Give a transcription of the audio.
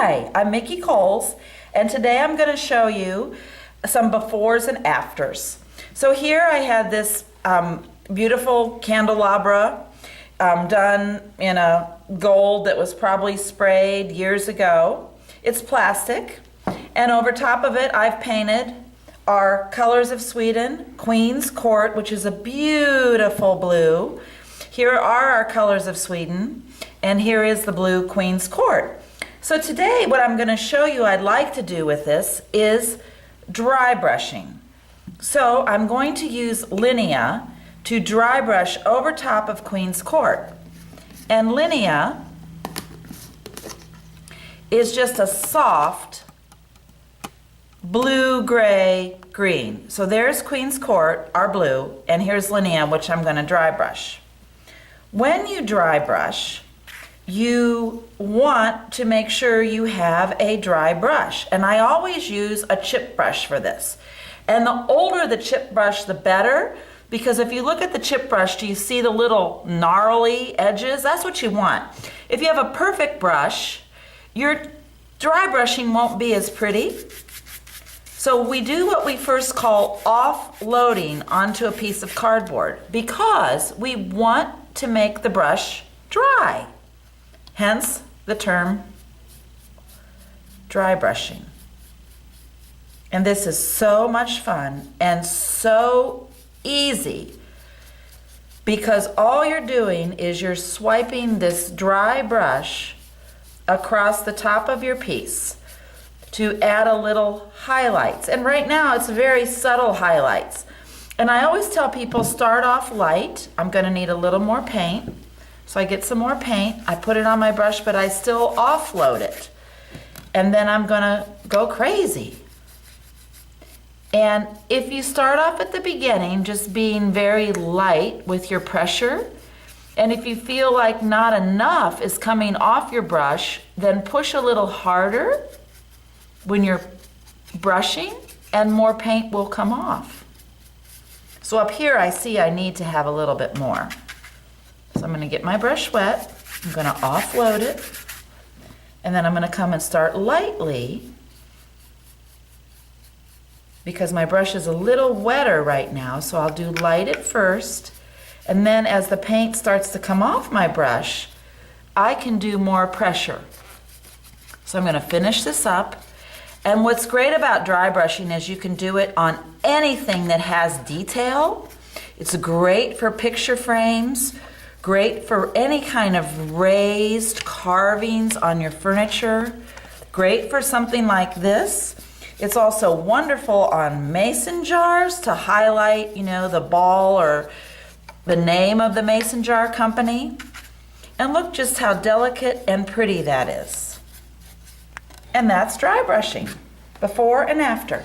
Hi, I'm Mickey Coles, and today I'm going to show you some befores and afters. So here I had this beautiful candelabra done in a gold that was probably sprayed years ago. It's plastic, and over top of it I've painted our colors of Sweden, Queen's Court, which is a beautiful blue. Here are our colors of Sweden, and here is the blue Queen's Court. So today what I'm going to show you I'd like to do with this is dry brushing. So I'm going to use Linnea to dry brush over top of Queen's Court. And Linnea is just a soft blue, gray, green. So there's Queen's Court, our blue, and here's Linnea, which I'm going to dry brush. When you dry brush, you want to make sure you have a dry brush. And I always use a chip brush for this. And the older the chip brush, the better, because if you look at the chip brush, do you see the little gnarly edges? That's what you want. If you have a perfect brush, your dry brushing won't be as pretty. So we do what we first call offloading onto a piece of cardboard because we want to make the brush dry. Hence the term dry brushing. And this is so much fun and so easy because all you're doing is you're swiping this dry brush across the top of your piece to add a little highlights. And right now it's very subtle highlights. And I always tell people start off light. I'm going to need a little more paint. So I get some more paint, I put it on my brush, but I still offload it. And then I'm gonna go crazy. And if you start off at the beginning, just being very light with your pressure, and if you feel like not enough is coming off your brush, then push a little harder when you're brushing, and more paint will come off. So up here I see I need to have a little bit more. So I'm going to get my brush wet, I'm going to offload it, and then I'm going to come and start lightly because my brush is a little wetter right now, so I'll do light at first, and then as the paint starts to come off my brush, I can do more pressure. So I'm going to finish this up, and what's great about dry brushing is you can do it on anything that has detail. It's great for picture frames, great for any kind of raised carvings on your furniture. Great for something like this. It's also wonderful on mason jars to highlight, you know, the ball or the name of the mason jar company. And look just how delicate and pretty that is. And that's dry brushing, before and after.